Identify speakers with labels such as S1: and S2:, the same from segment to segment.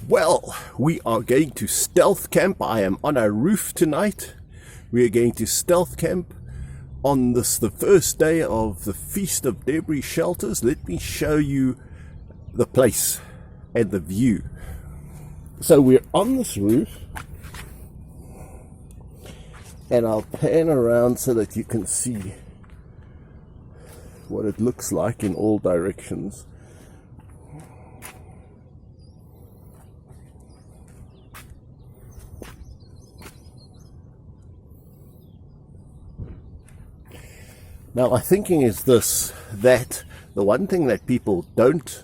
S1: Well, we are going to stealth camp. I am on a roof tonight. We are going to stealth camp on the first day of the Feast of Debris Shelters. Let me show you the place and the view. So we're on this roof, and I'll pan around so that you can see what it looks like in all directions. Now, my thinking is this, that the one thing that people don't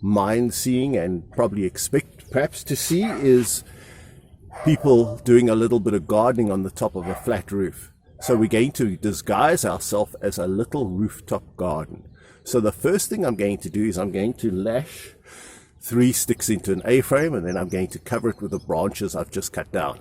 S1: mind seeing and probably expect perhaps to see is people doing a little bit of gardening on the top of a flat roof. So we're going to disguise ourselves as a little rooftop garden. So the first thing I'm going to do is I'm going to lash 3 sticks into an A-frame, and then I'm going to cover it with the branches I've just cut down.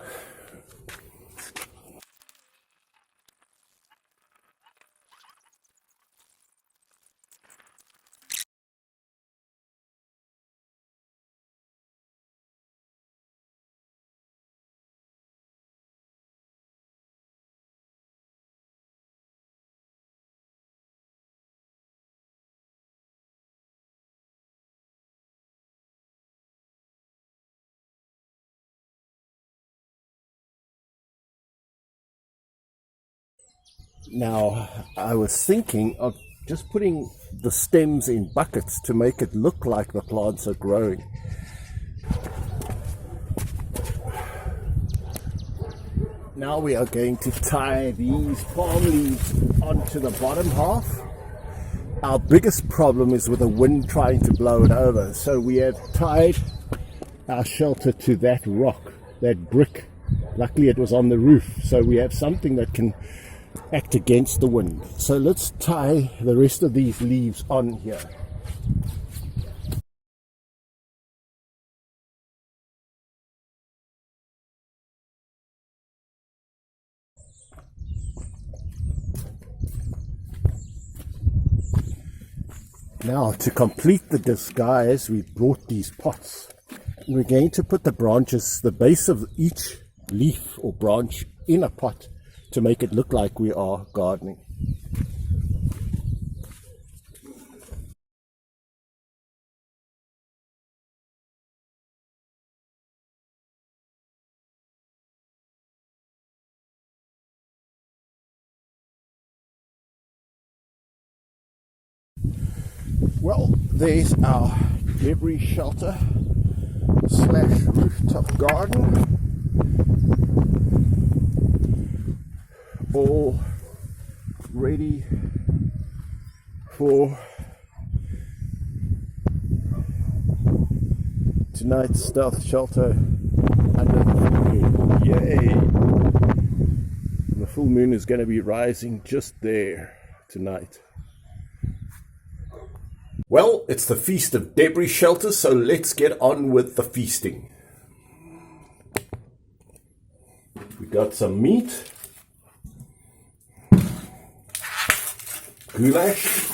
S1: Now, I was thinking of just putting the stems in buckets to make it look like the plants are growing. Now we are going to tie these palm leaves onto the bottom half. Our biggest problem is with the wind trying to blow it over. So we have tied our shelter to that rock, that brick. Luckily it was on the roof, so we have something that can act against the wind. So let's tie the rest of these leaves on here. Now, to complete the disguise, we brought these pots, and we're going to put the branches, the base of each leaf or branch, in a pot to make it look like we are gardening. Well, there's our debris shelter slash rooftop garden, all ready for tonight's stealth shelter under the full moon. Yay! And the full moon is going to be rising just there tonight. Well, it's the Feast of Debris Shelters, so let's get on with the feasting. We got some meat, goulash.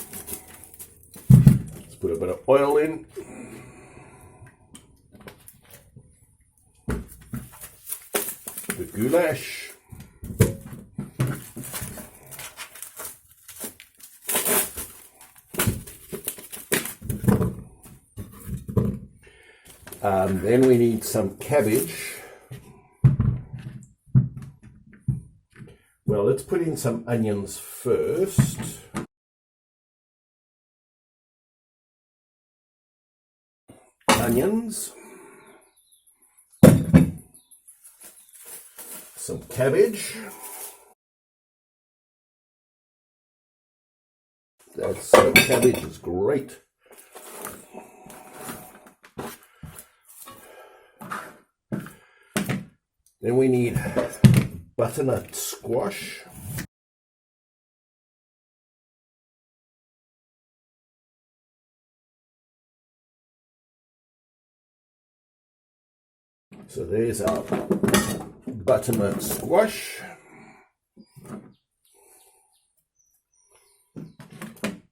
S1: Let's put a bit of oil in. The goulash. Then we need some cabbage. Well, let's put in some onions first. Onions. Some cabbage. Cabbage is great. Then we need butternut squash. So there's our butternut squash.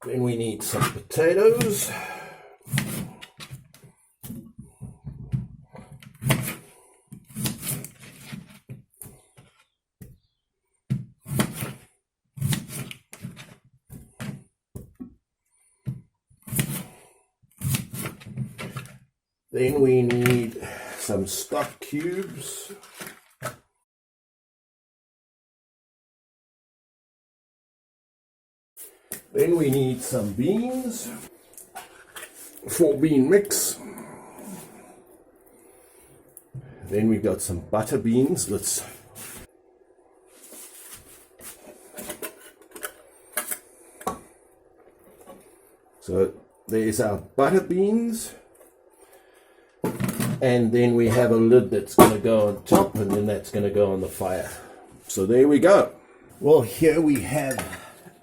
S1: Then we need some potatoes. Then we need some stock cubes. Then we need some beans, 4-bean mix. Then we got some butter beans. So there's our butter beans. And then we have a lid that's going to go on top, and then that's going to go on the fire. So there we go. Well, here we have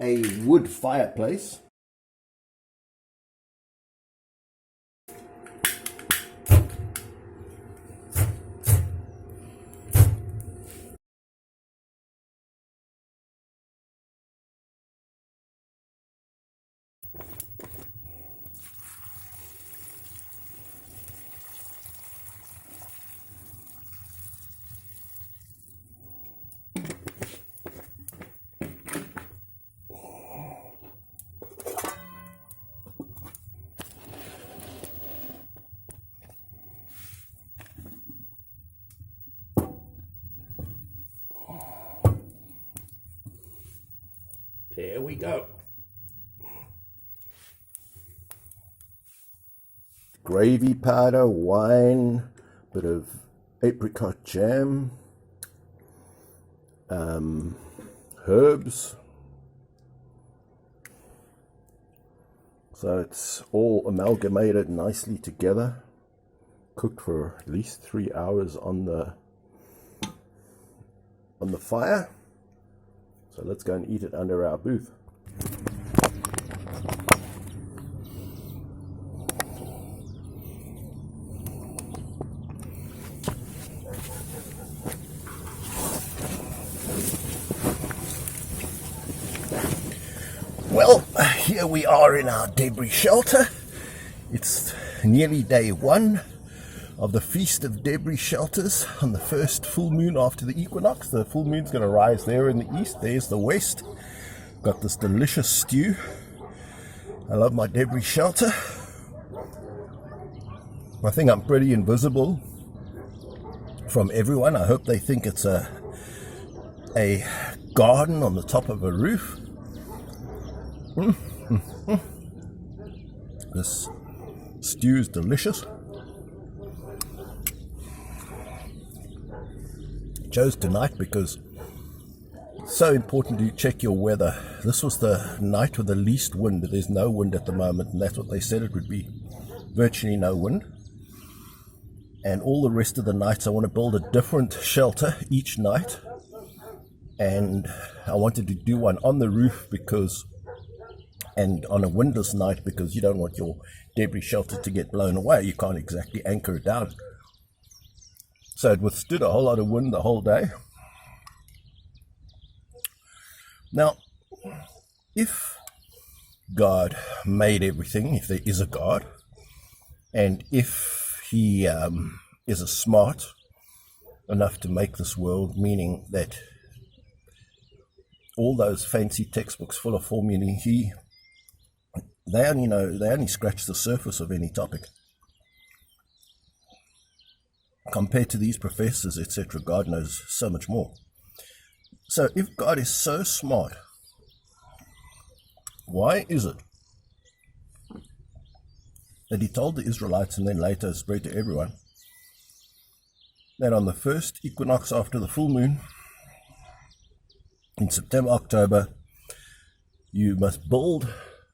S1: a wood fireplace. There we go. Gravy powder, wine, bit of apricot jam, herbs. So it's all amalgamated nicely together, cooked for at least 3 hours on the fire. So let's go and eat it under our booth. Well, here we are in our debris shelter. It's nearly day 1 of the Feast of Debris Shelters on the first full moon after the equinox. The full moon's going to rise there in the east. There's the west. Got this delicious stew. I love my debris shelter. I think I'm pretty invisible from everyone. I hope they think it's a garden on the top of a roof. This stew is delicious. Chose tonight because it's so important to check your weather. This was the night with the least wind. There's no wind at the moment, and that's what they said it would be. Virtually no wind. And all the rest of the nights I want to build a different shelter each night. And I wanted to do one on the roof and on a windless night, because you don't want your debris shelter to get blown away. You can't exactly anchor it down. So it withstood a whole lot of wind the whole day. Now, if God made everything, if there is a God, and if he is smart enough to make this world, meaning that all those fancy textbooks full of formulae, they only scratch the surface of any topic. Compared to these professors, etc., God knows so much more. So if God is so smart, why is it that he told the Israelites, and then later spread to everyone, that on the first equinox after the full moon, in September, October, you must build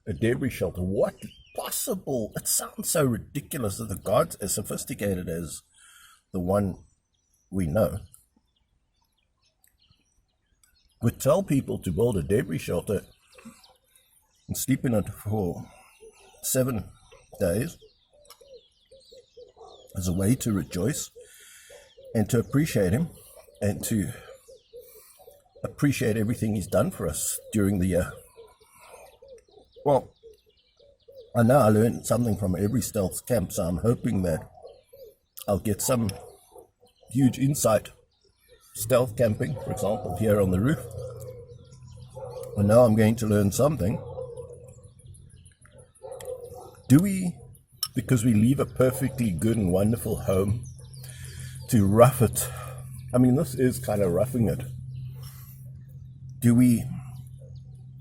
S1: a debris shelter? What possible? It sounds so ridiculous that the God's as sophisticated as the one we know would tell people to build a debris shelter and sleep in it for 7 days as a way to rejoice and to appreciate him and to appreciate everything he's done for us during the year. Well, I know I learned something from every stealth camp, so I'm hoping that I'll get some huge insight. Stealth camping, for example, here on the roof. And now I'm going to learn something. Do we because we leave a perfectly good and wonderful home to rough it. I mean, this is kind of roughing it. Do we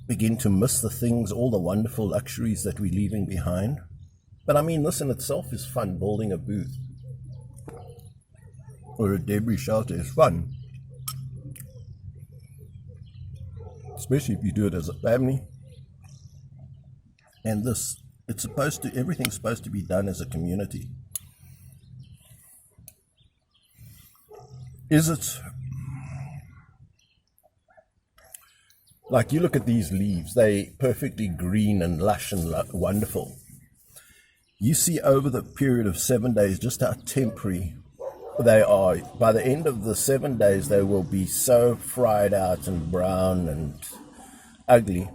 S1: begin to miss the things, all the wonderful luxuries that we're leaving behind? But I mean, this in itself is fun. Building a booth or a debris shelter is fun, especially if you do it as a family. And everything's supposed to be done as a community. Is it like you look at these leaves, they perfectly green and lush and wonderful. You see over the period of 7 days just how temporary they are. By the end of the 7 days, they will be so fried out and brown and ugly.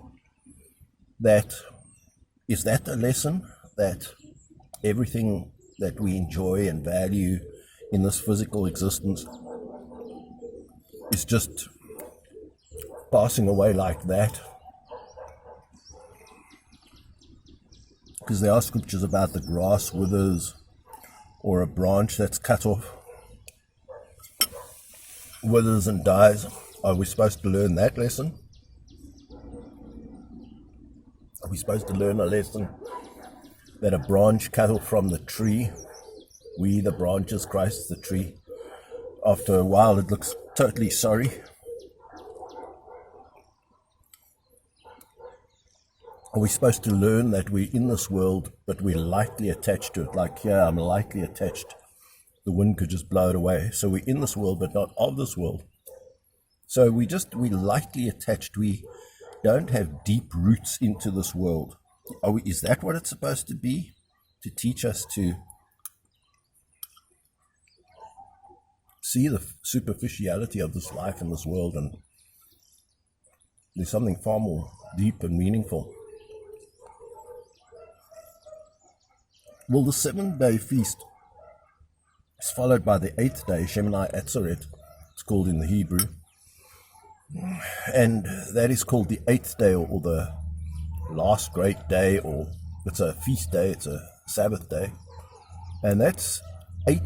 S1: Is that a lesson? That everything that we enjoy and value in this physical existence is just passing away like that? Because there are scriptures about the grass withers, or a branch that's cut off withers and dies. Are we supposed to learn that lesson? Are we supposed to learn a lesson that a branch cut off from the tree, we the branches, Christ the tree, after a while it looks totally sorry? Are we supposed to learn that we're in this world, but we're lightly attached to it? Like here, I'm lightly attached. The wind could just blow it away. So we're in this world, but not of this world. So we're lightly attached. We don't have deep roots into this world. Is that what it's supposed to be? To teach us to see the superficiality of this life in this world, and there's something far more deep and meaningful. Well, the 7-day feast is followed by the 8th day, Shemini Atzeret, it's called in the Hebrew. And that is called the 8th day, or the last great day, or it's a feast day, it's a Sabbath day. And 8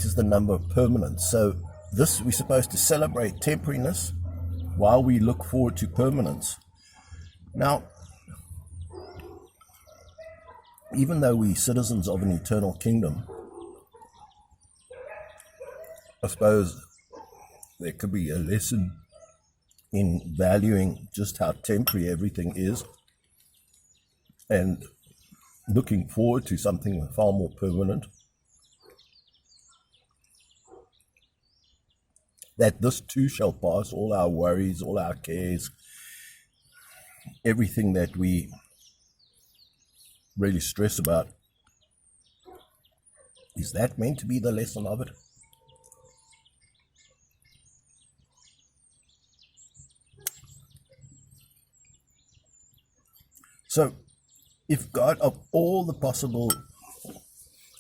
S1: is the number of permanence. So we're supposed to celebrate temporariness while we look forward to permanence. Now, even though we're citizens of an eternal kingdom, I suppose there could be a lesson in valuing just how temporary everything is and looking forward to something far more permanent. That this too shall pass, all our worries, all our cares, everything that we really stress about. Is that meant to be the lesson of it? So, if God, of all the possible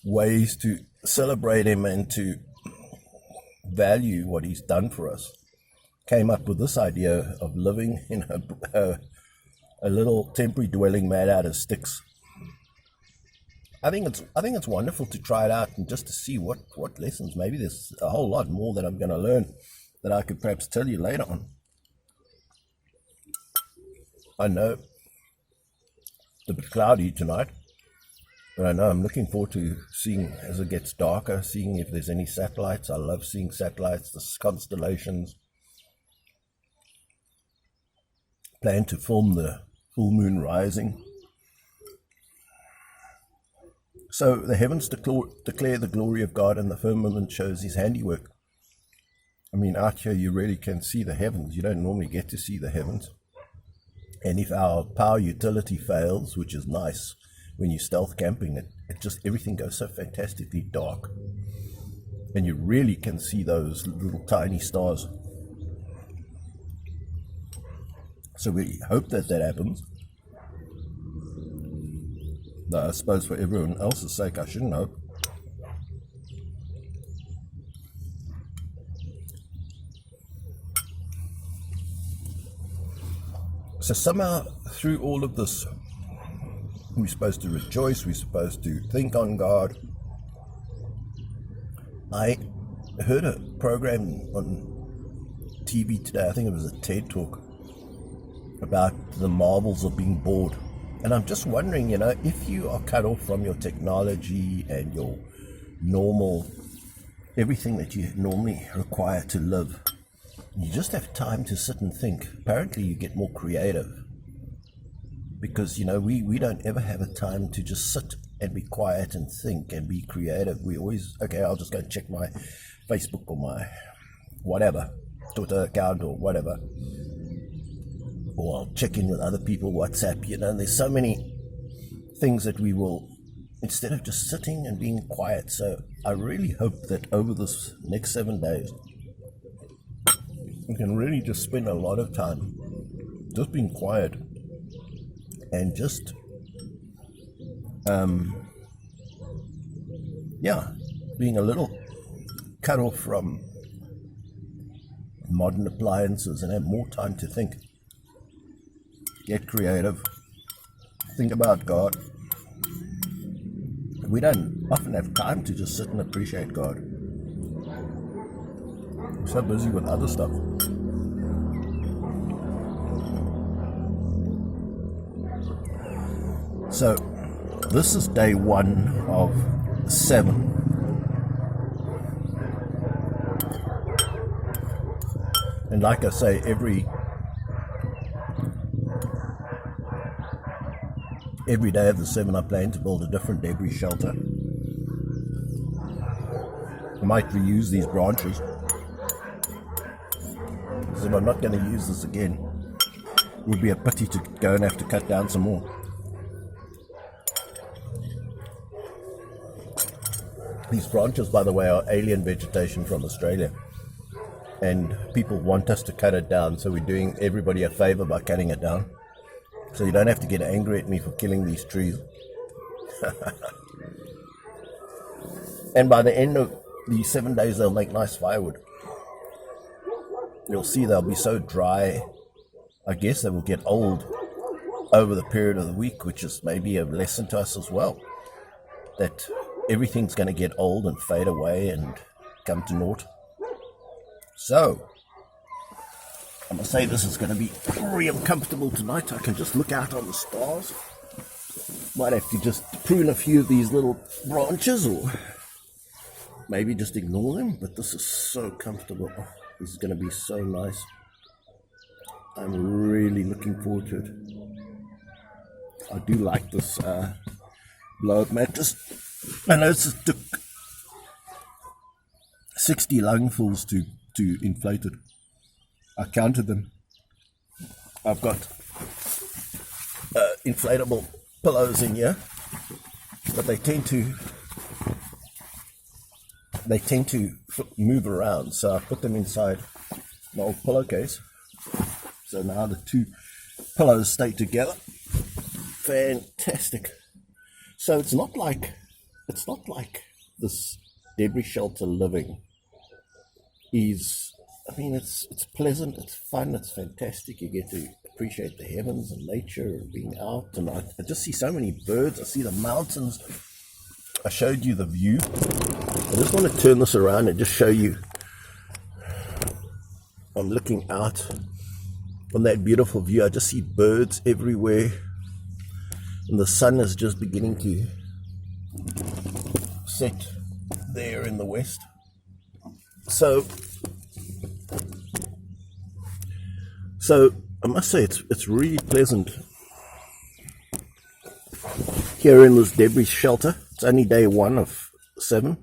S1: ways to celebrate Him and to value what He's done for us, came up with this idea of living in a little temporary dwelling made out of sticks, I think it's wonderful to try it out and just to see what lessons. Maybe there's a whole lot more that I'm going to learn that I could perhaps tell you later on. I know it's a bit cloudy tonight, but I know I'm looking forward to seeing, as it gets darker, seeing if there's any satellites. I love seeing satellites, the constellations. Plan to film the full moon rising. So the heavens declare the glory of God, and the firmament shows His handiwork. I mean, out here you really can see the heavens. You don't normally get to see the heavens. And if our power utility fails, which is nice when you're stealth camping, it just, everything goes so fantastically dark. And you really can see those little tiny stars. So we hope that happens. No, I suppose for everyone else's sake, I shouldn't hope. So somehow, through all of this We're supposed to rejoice. We're supposed to think on God. I heard a program on TV today, I think it was a TED Talk, about the marvels of being bored. And I'm just wondering, if you are cut off from your technology and your normal, everything that you normally require to live, you just have time to sit and think. Apparently you get more creative. Because, we don't ever have a time to just sit and be quiet and think and be creative. We always, okay, I'll just go check my Facebook or my whatever, Twitter account or whatever. Or I'll check in with other people, WhatsApp, and there's so many things that we will, instead of just sitting and being quiet. So I really hope that over this next 7 days, we can really just spend a lot of time just being quiet and just, being a little cut off from modern appliances and have more time to think. Get creative. Think about God. We don't often have time to just sit and appreciate God. We're so busy with other stuff. So, this is day 1 of 7. And like I say, every day of the 7, I plan to build a different debris shelter. I might reuse these branches, because if I'm not going to use this again, it would be a pity to go and have to cut down some more. These branches, by the way, are alien vegetation from Australia, and people want us to cut it down, so we're doing everybody a favor by cutting it down. So you don't have to get angry at me for killing these trees. And by the end of these 7 days, they'll make nice firewood. You'll see they'll be so dry. I guess they will get old over the period of the week, which is maybe a lesson to us as well. That everything's going to get old and fade away and come to naught. So, I must say this is going to be real comfortable tonight. I can just look out on the stars. Might have to just prune a few of these little branches or maybe just ignore them. But this is so comfortable. Oh, this is going to be so nice. I'm really looking forward to it. I do like this blow-up mattress. I know this took 60 lungfuls to inflate it. I counted them. I've got inflatable pillows in here, but they tend to move around, so I put them inside my old pillowcase. So now the 2 pillows stay together. Fantastic. So it's not like this debris shelter living is, it's pleasant, it's fun, it's fantastic. You get to appreciate the heavens and nature and being out. And I just see so many birds. I see the mountains. I showed you the view. I just want to turn this around and just show you. I'm looking out on that beautiful view. I just see birds everywhere. And the sun is just beginning to set there in the west. So I must say it's really pleasant here in this debris shelter. It's only day 1 of 7.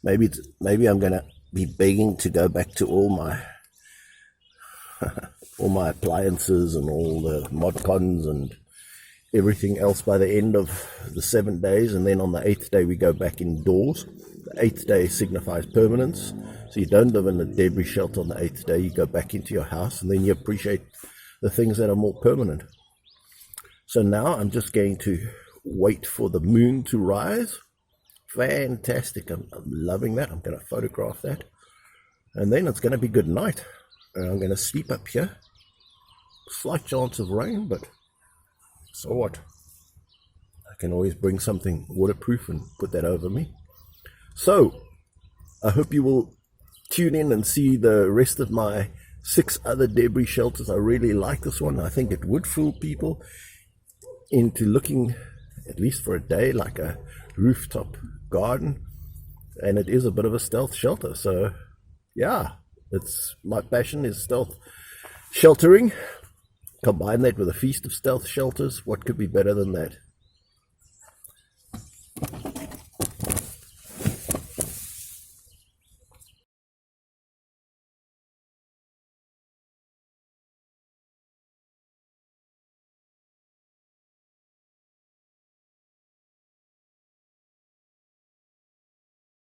S1: Maybe I'm gonna be begging to go back to all my all my appliances and all the mod cons and everything else by the end of the 7 days, and then on the 8th day we go back indoors. The 8th day signifies permanence, so you don't live in a debris shelter on the 8th day. You go back into your house and then you appreciate the things that are more permanent. So now I'm just going to wait for the moon to rise. Fantastic. I'm loving that. I'm going to photograph that, and then it's going to be good night, and I'm going to sleep up here. Slight chance of rain, but so what? I can always bring something waterproof and put that over me. So I hope you will tune in and see the rest of my 6 other debris shelters. I really like this one. I think it would fool people into looking, at least for a day, like a rooftop garden. And it is a bit of a stealth shelter. So yeah, it's my passion is stealth sheltering. Combine that with a feast of stealth shelters. What could be better than that?